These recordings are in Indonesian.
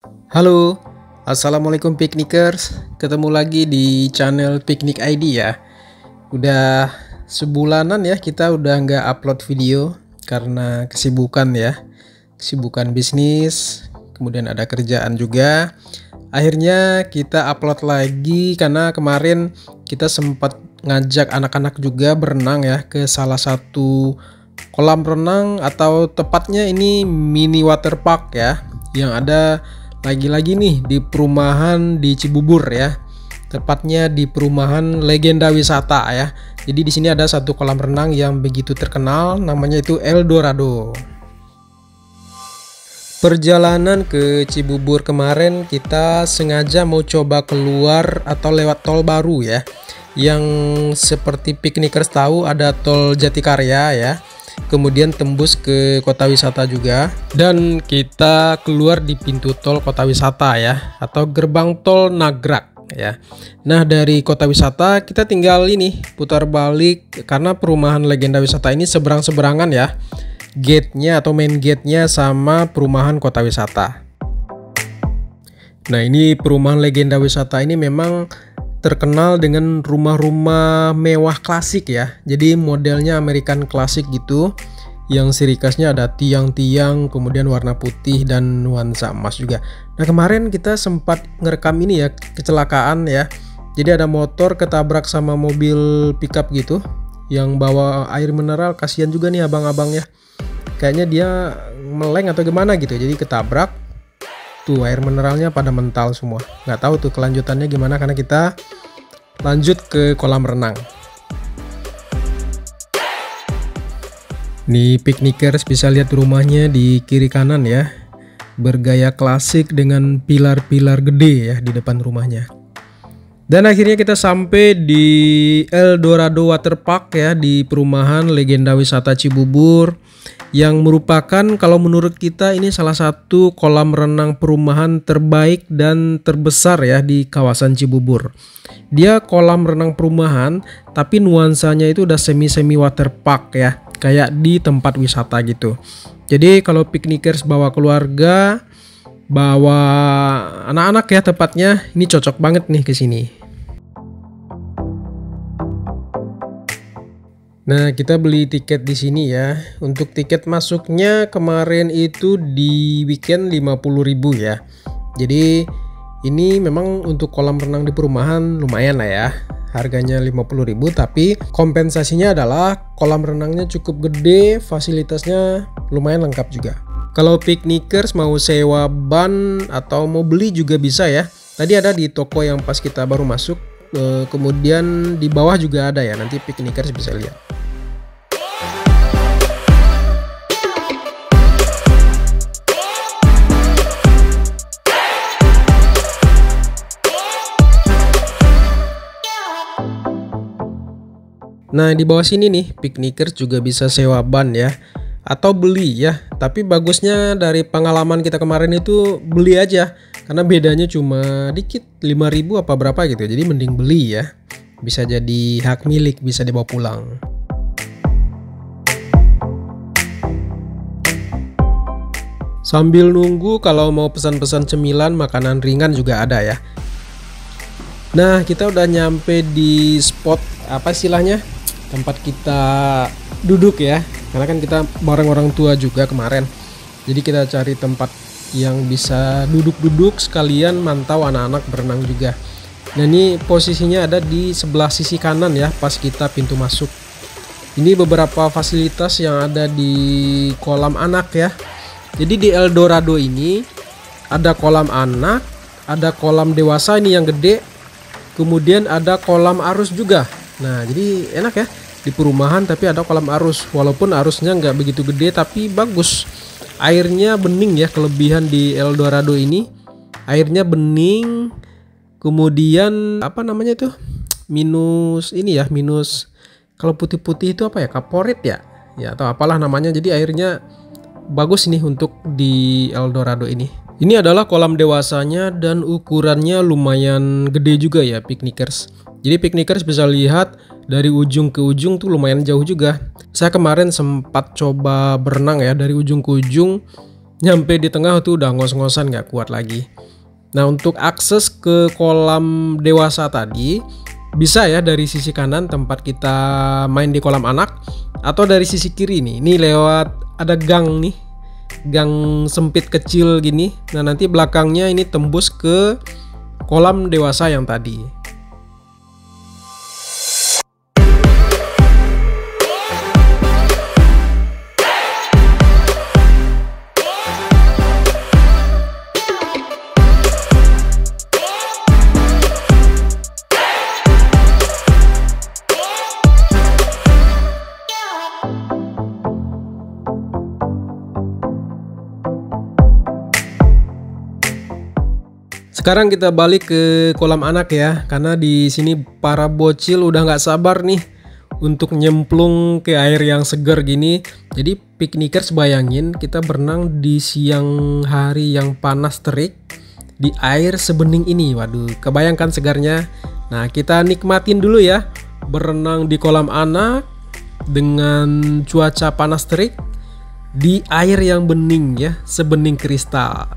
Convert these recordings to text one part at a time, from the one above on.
Halo, assalamualaikum piknikers. Ketemu lagi di channel Piknik ID ya. Udah sebulanan ya kita udah nggak upload video karena kesibukan ya, kesibukan bisnis. Kemudian ada kerjaan juga. Akhirnya kita upload lagi karena kemarin kita sempat ngajak anak-anak juga berenang ya ke salah satu kolam renang atau tepatnya ini mini water park ya, yang ada lagi-lagi nih di perumahan di Cibubur ya, tepatnya di perumahan Legenda Wisata ya. Jadi di sini ada satu kolam renang yang begitu terkenal, namanya itu Eldorado. Perjalanan ke Cibubur kemarin kita sengaja mau coba keluar atau lewat tol baru ya, yang seperti piknikers tahu ada tol Jatikarya ya. Kemudian tembus ke kota wisata juga, dan kita keluar di pintu tol kota wisata ya, atau gerbang tol Nagrak ya. Nah dari kota wisata kita tinggal ini putar balik karena perumahan Legenda Wisata ini seberang-seberangan ya, gate-nya atau main gate-nya sama perumahan kota wisata. Nah ini perumahan Legenda Wisata ini memang terkenal dengan rumah-rumah mewah klasik ya. Jadi modelnya American klasik gitu, yang ciri khasnya ada tiang-tiang, kemudian warna putih dan nuansa emas juga. Nah kemarin kita sempat ngerekam ini ya, kecelakaan ya. Jadi ada motor ketabrak sama mobil pickup gitu yang bawa air mineral. Kasihan juga nih abang-abangnya, kayaknya dia meleng atau gimana gitu, jadi ketabrak. Tuh air mineralnya pada mental semua. Nggak tahu tuh kelanjutannya gimana karena kita lanjut ke kolam renang. Nih piknikers bisa lihat rumahnya di kiri kanan ya, bergaya klasik dengan pilar-pilar gede ya di depan rumahnya. Dan akhirnya kita sampai di Eldorado Water Park ya, di perumahan Legenda Wisata Cibubur, yang merupakan kalau menurut kita ini salah satu kolam renang perumahan terbaik dan terbesar ya di kawasan Cibubur. Dia kolam renang perumahan tapi nuansanya itu udah semi-semi water park ya, kayak di tempat wisata gitu. Jadi kalau piknikers bawa keluarga, bawa anak-anak ya tepatnya, ini cocok banget nih ke sini. Nah, kita beli tiket di sini ya. Untuk tiket masuknya kemarin itu di weekend 50.000 ya. Jadi ini memang untuk kolam renang di perumahan lumayan lah ya. Harganya 50.000, tapi kompensasinya adalah kolam renangnya cukup gede, fasilitasnya lumayan lengkap juga. Kalau piknikers mau sewa ban atau mau beli juga bisa ya. Tadi ada di toko yang pas kita baru masuk. Kemudian di bawah juga ada ya, nanti piknikers bisa lihat. Nah di bawah sini nih piknikers juga bisa sewa ban ya, atau beli ya. Tapi bagusnya dari pengalaman kita kemarin itu beli aja, karena bedanya cuma dikit, 5.000 apa berapa gitu. Jadi mending beli ya, bisa jadi hak milik, bisa dibawa pulang. Sambil nunggu kalau mau pesan-pesan cemilan, makanan ringan juga ada ya. Nah kita udah nyampe di spot apa istilahnya, tempat kita duduk ya, karena kan kita bareng orang tua juga kemarin. Jadi kita cari tempat yang bisa duduk-duduk sekalian mantau anak-anak berenang juga. Nah ini posisinya ada di sebelah sisi kanan ya, pas kita pintu masuk. Ini beberapa fasilitas yang ada di kolam anak ya. Jadi di Eldorado ini ada kolam anak, ada kolam dewasa ini yang gede, kemudian ada kolam arus juga. Nah jadi enak ya, di perumahan tapi ada kolam arus, walaupun arusnya nggak begitu gede tapi bagus. Airnya bening ya, kelebihan di Eldorado ini airnya bening. Kemudian apa namanya itu, minus ini ya, minus kalau putih-putih itu apa ya, kaporit ya atau apalah namanya. Jadi airnya bagus nih untuk di Eldorado ini. Ini adalah kolam dewasanya dan ukurannya lumayan gede juga ya piknikers. Jadi piknikers bisa lihat dari ujung ke ujung tuh lumayan jauh juga. Saya kemarin sempat coba berenang ya dari ujung ke ujung. Nyampe di tengah tuh udah ngos-ngosan nggak kuat lagi. Nah, untuk akses ke kolam dewasa tadi bisa ya dari sisi kanan tempat kita main di kolam anak, atau dari sisi kiri nih. Ini lewat ada gang nih, gang sempit kecil gini. Nah, nanti belakangnya ini tembus ke kolam dewasa yang tadi. Sekarang kita balik ke kolam anak ya, karena di sini para bocil udah nggak sabar nih untuk nyemplung ke air yang segar gini. Jadi piknikers, bayangin kita berenang di siang hari yang panas terik di air sebening ini. Waduh, kebayangkan segarnya. Nah, kita nikmatin dulu ya berenang di kolam anak dengan cuaca panas terik di air yang bening ya, sebening kristal.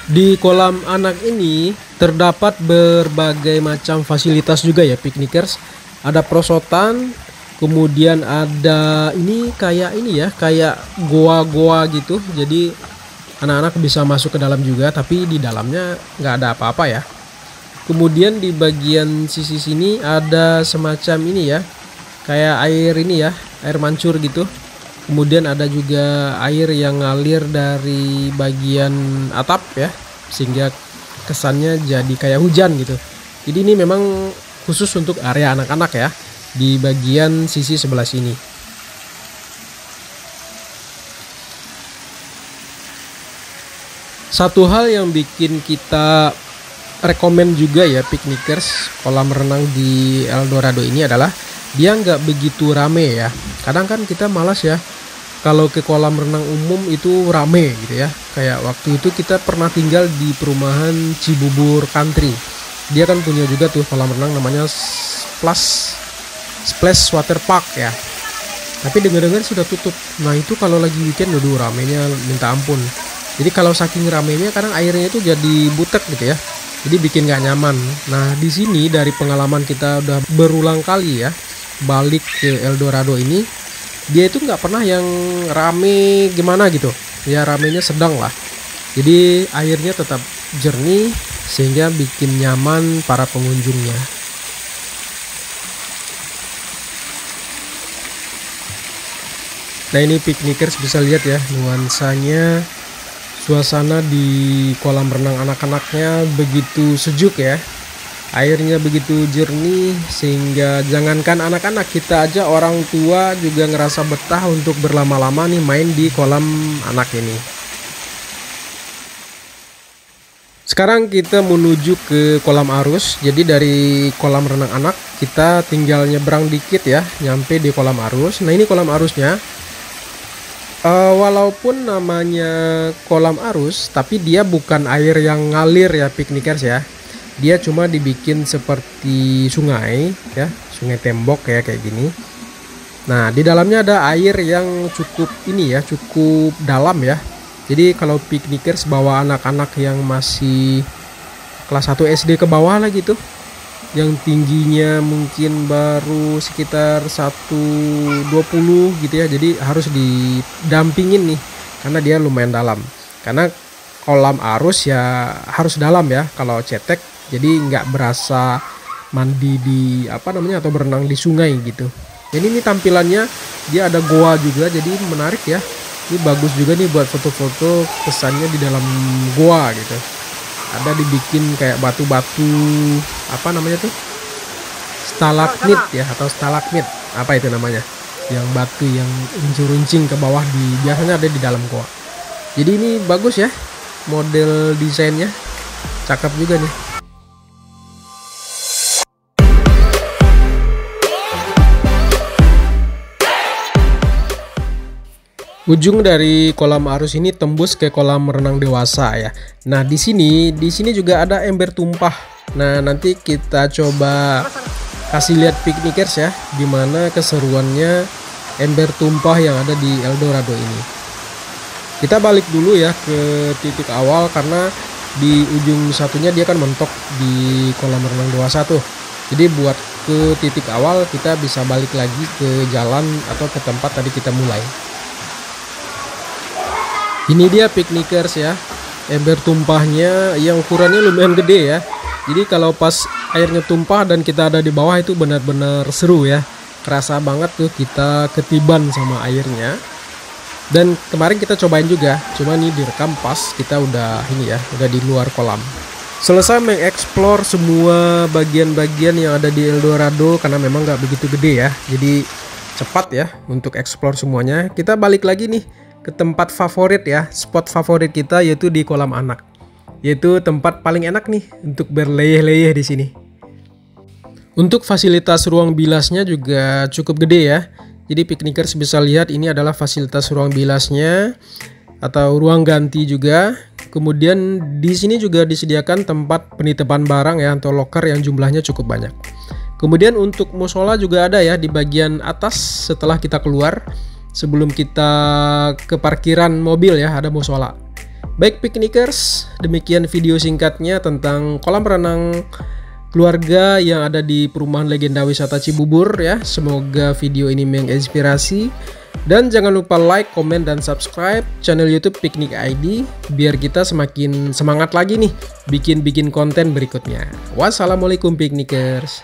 Di kolam anak ini terdapat berbagai macam fasilitas juga ya piknikers. Ada perosotan, kemudian ada ini ya, kayak goa-goa gitu. Jadi anak-anak bisa masuk ke dalam juga, tapi di dalamnya nggak ada apa-apa ya. Kemudian di bagian sisi sini ada semacam ini ya, kayak air ini ya, air mancur gitu. Kemudian ada juga air yang ngalir dari bagian atap ya, sehingga kesannya jadi kayak hujan gitu. Jadi ini memang khusus untuk area anak-anak ya, di bagian sisi sebelah sini. Satu hal yang bikin kita rekomen juga ya piknikers kolam renang di Eldorado ini adalah dia nggak begitu rame ya. Kadang kan kita malas ya kalau ke kolam renang umum itu rame gitu ya. Kayak waktu itu kita pernah tinggal di perumahan Cibubur Country. Dia kan punya juga tuh kolam renang namanya Splash Water Park ya. Tapi dengar-dengar sudah tutup. Nah, itu kalau lagi weekend aduh ramenya minta ampun. Jadi kalau saking ramenya kadang airnya itu jadi butek gitu ya. Jadi bikin gak nyaman. Nah, di sini dari pengalaman kita udah berulang kali ya balik ke Eldorado ini, dia itu nggak pernah yang rame gimana gitu ya, ramenya sedang lah. Jadi airnya tetap jernih sehingga bikin nyaman para pengunjungnya. Nah, ini piknikers bisa lihat ya nuansanya, suasana di kolam renang anak-anaknya begitu sejuk ya. Airnya begitu jernih sehingga jangankan anak-anak, kita aja orang tua juga ngerasa betah untuk berlama-lama nih main di kolam anak ini. Sekarang kita menuju ke kolam arus. Jadi dari kolam renang anak kita tinggal nyebrang dikit ya, nyampe di kolam arus. Nah, ini kolam arusnya. Walaupun namanya kolam arus, tapi dia bukan air yang ngalir ya piknikers ya. Dia cuma dibikin seperti sungai ya, sungai tembok kayak gini. Nah, di dalamnya ada air yang cukup ini ya, cukup dalam ya. Jadi kalau piknikers bawa anak-anak yang masih kelas 1 SD ke bawah lah gitu, yang tingginya mungkin baru sekitar 120 gitu ya, jadi harus didampingin nih karena dia lumayan dalam. Karena kolam arus ya harus dalam ya kalau cetek, jadi nggak berasa mandi di atau berenang di sungai gitu. Jadi ini tampilannya dia ada goa juga, jadi menarik ya. Ini bagus juga nih buat foto-foto kesannya di dalam goa gitu. Ada dibikin kayak batu-batu stalagmit ya, atau stalagmit apa itu namanya, yang batu yang runcing-runcing ke bawah, biasanya ada di dalam goa. Jadi ini bagus ya model desainnya, cakep juga nih. Ujung dari kolam arus ini tembus ke kolam renang dewasa ya. Nah, di sini juga ada ember tumpah. Nah, nanti kita coba kasih lihat piknikers ya, gimana keseruannya ember tumpah yang ada di Eldorado ini. Kita balik dulu ya ke titik awal, karena di ujung satunya dia kan mentok di kolam renang dewasa tuh. Jadi buat ke titik awal kita bisa balik lagi ke jalan atau ke tempat tadi kita mulai. Ini dia piknikers ya, ember tumpahnya yang ukurannya lumayan gede ya. Jadi kalau pas airnya tumpah dan kita ada di bawah itu benar-benar seru ya. Kerasa banget tuh kita ketiban sama airnya. Dan kemarin kita cobain juga, cuma nih direkam pas kita udah di luar kolam. Selesai mengeksplor semua bagian-bagian yang ada di Eldorado, karena memang nggak begitu gede ya. Jadi cepat ya untuk eksplor semuanya. Kita balik lagi nih ke tempat favorit ya, spot favorit kita, yaitu di kolam anak. Yaitu tempat paling enak nih untuk berleyeh-leyeh di sini. Untuk fasilitas ruang bilasnya juga cukup gede ya. Jadi piknikers bisa lihat ini adalah fasilitas ruang bilasnya atau ruang ganti juga. Kemudian di sini juga disediakan tempat penitipan barang ya, atau loker yang jumlahnya cukup banyak. Kemudian untuk musola juga ada ya di bagian atas setelah kita keluar. Sebelum kita ke parkiran mobil ya, ada musola. Baik piknikers, demikian video singkatnya tentang kolam renang keluarga yang ada di perumahan legenda wisata Cibubur ya. Semoga video ini menginspirasi. Dan jangan lupa like, komen, dan subscribe channel YouTube Piknik ID biar kita semakin semangat lagi nih bikin konten berikutnya. Wassalamualaikum piknikers.